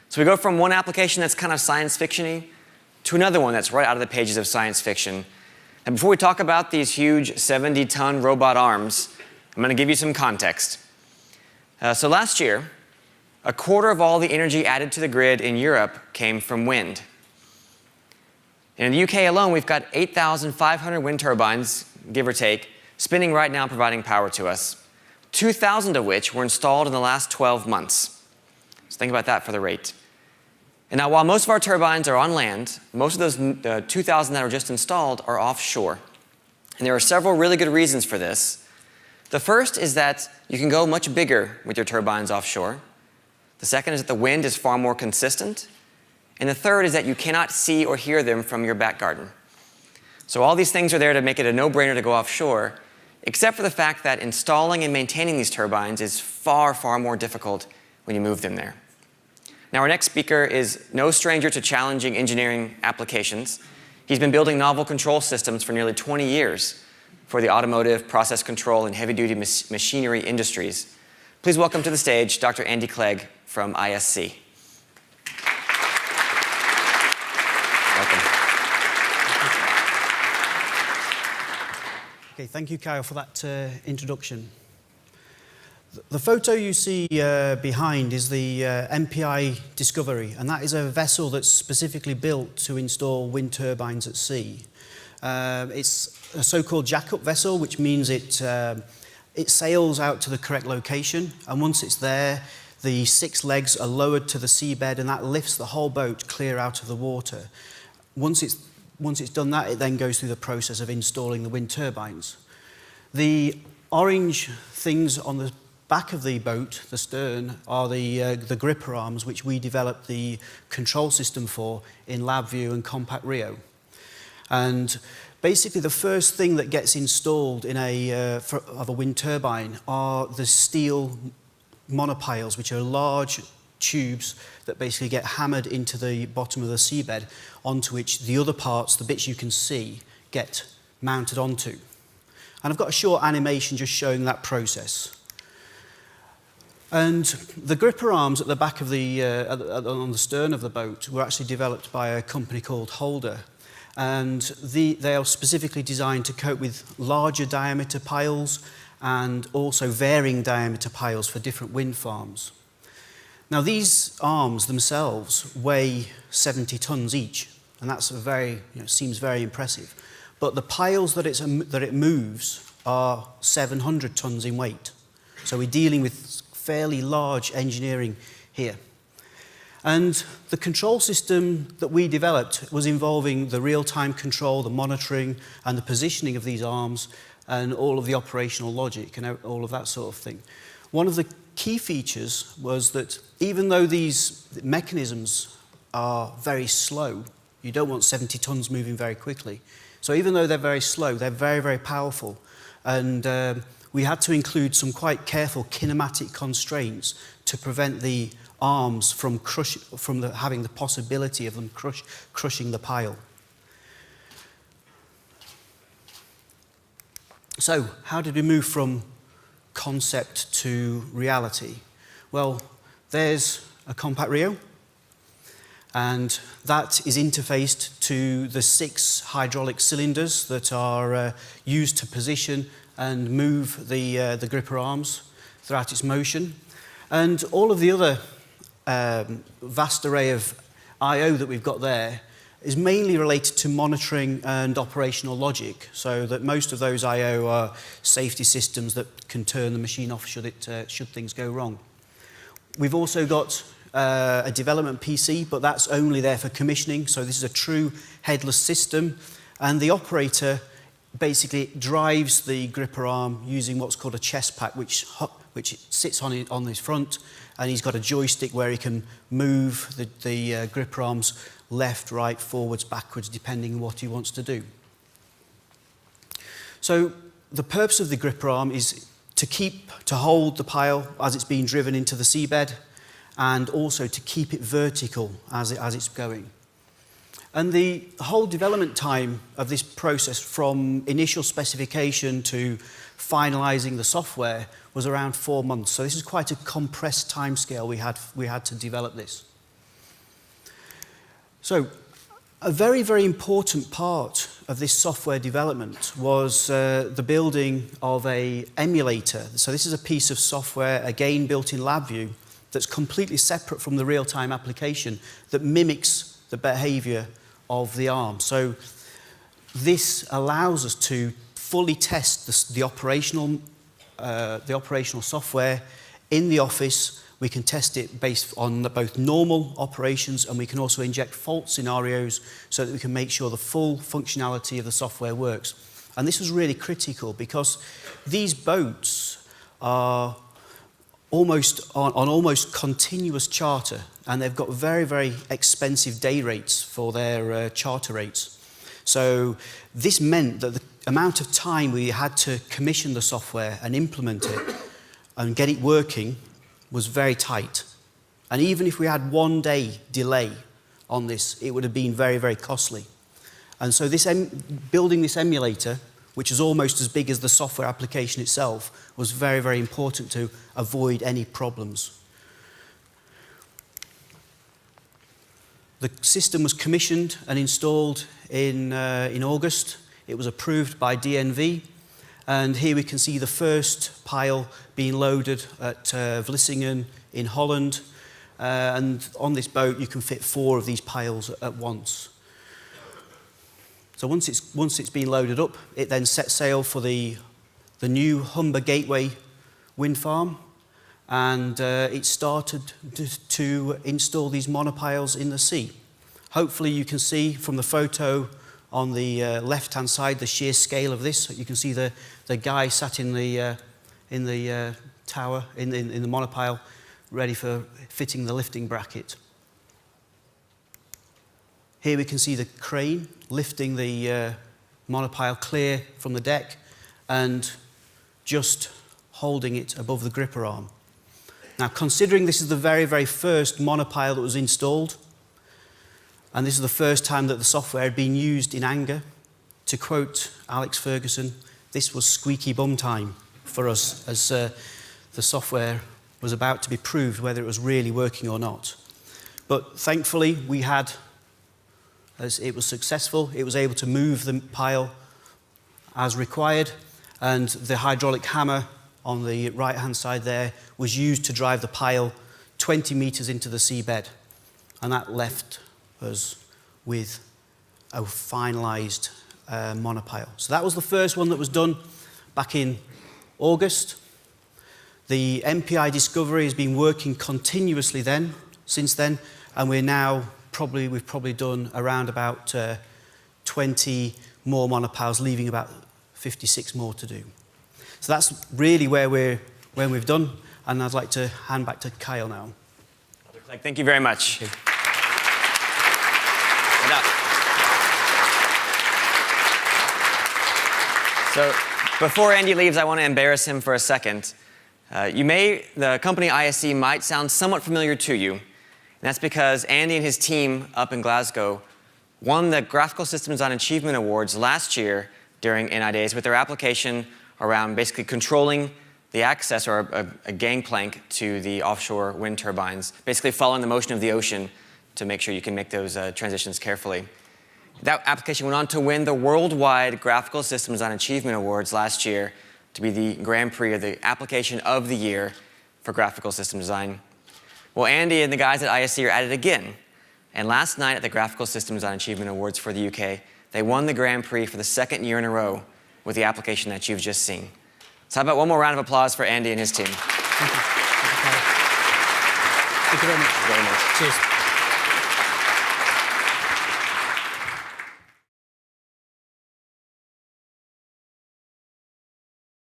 So we go from one application that's kind of science fiction-y to another one that's right out of the pages of science fiction. And before we talk about these huge 70-ton robot arms, I'm going to give you some context. So last year, a quarter of all the energy added to the grid in Europe came from wind. And in the UK alone, we've got 8,500 wind turbines, give or take, spinning right now, providing power to us, 2,000 of which were installed in the last 12 months. So think about that for the rate. And now, while most of our turbines are on land, most of those 2,000 that were just installed are offshore. And there are several really good reasons for this. The first is that you can go much bigger with your turbines offshore. The second is that the wind is far more consistent. And the third is that you cannot see or hear them from your back garden. So all these things are there to make it a no-brainer to go offshore, except for the fact that installing and maintaining these turbines is far, far more difficult when you move them there. Now, our next speaker is no stranger to challenging engineering applications. He's been building novel control systems for nearly 20 years for the automotive, process control, and heavy-duty machinery industries. Please welcome to the stage Dr. Andy Clegg from ISC. Welcome. Okay, thank you, Kyle, for that introduction. The photo you see behind is the MPI Discovery, and that is a vessel that's specifically built to install wind turbines at sea. It's a so-called jack-up vessel, which means it sails out to the correct location, and once it's there, the 6 legs are lowered to the seabed, and that lifts the whole boat clear out of the water. Once it's done that, it then goes through the process of installing the wind turbines. The orange things on the back of the boat, the stern, are the gripper arms, which we developed the control system for in LabVIEW and Compact Rio. And basically, the first thing that gets installed in of a wind turbine are the steel monopiles, which are large tubes that basically get hammered into the bottom of the seabed, onto which the other parts, the bits you can see, get mounted onto. And I've got a short animation just showing that process. And the gripper arms at the back of on the stern of the boat were actually developed by a company called Holder. And they are specifically designed to cope with larger diameter piles and also varying diameter piles for different wind farms. Now, these arms themselves weigh 70 tons each, and that's seems very impressive. But the piles that it moves are 700 tons in weight. So we're dealing with fairly large engineering here. And the control system that we developed was involving the real-time control, the monitoring, and the positioning of these arms, and all of the operational logic and all of that sort of thing. One of the key features was that even though these mechanisms are very slow, you don't want 70 tons moving very quickly. So even though they're very slow, they're very, very powerful. And we had to include some quite careful kinematic constraints to prevent the arms from having the possibility of them crushing the pile. So, how did we move from concept to reality? Well, there's a Compact Rio, and that is interfaced to the 6 hydraulic cylinders that are used to position and move the gripper arms throughout its motion. And all of the other vast array of I/O that we've got there is mainly related to monitoring and operational logic, so that most of those I/O are safety systems that can turn the machine off should things go wrong. We've also got a development PC, but that's only there for commissioning, so this is a true headless system, and the operator basically drives the gripper arm using what's called a chest pack, which sits on his front, and he's got a joystick where he can move the gripper arms left, right, forwards, backwards, depending on what he wants to do. So the purpose of the gripper arm is to hold the pile as it's being driven into the seabed, and also to keep it vertical as it's going. And the whole development time of this process, from initial specification to finalizing the software, was around 4 months. So this is quite a compressed timescale we had to develop this. So, a very, very important part of this software development was the building of an emulator. So this is a piece of software, again built in LabVIEW, that's completely separate from the real-time application that mimics the behavior of the arm. So this allows us to fully test the operational software in the office. We can test it based on both normal operations, and we can also inject fault scenarios so that we can make sure the full functionality of the software works. And this was really critical because these boats are on almost continuous charter, and they've got very, very expensive day rates for their charter rates. So this meant that the amount of time we had to commission the software and implement it and get it working was very tight. And even if we had 1 day delay on this, it would have been very, very costly. And so building this emulator, which is almost as big as the software application itself, was very, very important to avoid any problems. The system was commissioned and installed in August. It was approved by DNV. And here we can see the first pile being loaded at Vlissingen in Holland. And on this boat, you can fit 4 of these piles at once. So once it's been loaded up, it then sets sail for the new Humber Gateway wind farm, and it started to install these monopiles in the sea. Hopefully you can see from the photo on the left-hand side the sheer scale of this. You can see the guy sat in the tower, in the monopile, ready for fitting the lifting bracket. Here we can see the crane lifting the monopile clear from the deck and just holding it above the gripper arm. Now, considering this is the very, very first monopile that was installed, and this is the first time that the software had been used in anger, to quote Alex Ferguson, this was squeaky bum time for us as the software was about to be proved whether it was really working or not. But thankfully, as it was successful, it was able to move the pile as required, and the hydraulic hammer on the right-hand side there was used to drive the pile 20 meters into the seabed, and that left us with a finalized monopile. So that was the first one that was done back in August. The MPI Discovery has been working continuously since then, and we've probably done around about 20 more monopiles, leaving about 56 more to do. So that's really where we've done, and I'd like to hand back to Kyle now. Thank you very much. Thank you. So before Andy leaves, I want to embarrass him for a second. The company ISC might sound somewhat familiar to you, and that's because Andy and his team up in Glasgow won the Graphical System Design Achievement Awards last year during NI Days with their application around basically controlling the access or a gangplank to the offshore wind turbines, basically following the motion of the ocean to make sure you can make those transitions carefully. That application went on to win the Worldwide Graphical System Design Achievement Awards last year to be the Grand Prix of the Application of the Year for Graphical System Design. Well, Andy and the guys at ISC are at it again. And last night at the Graphical System Design Achievement Awards for the UK, they won the Grand Prix for the 2nd year in a row with the application that you've just seen. So how about one more round of applause for Andy and his team? Thank you. Thank you very much. Thank you very much. Cheers.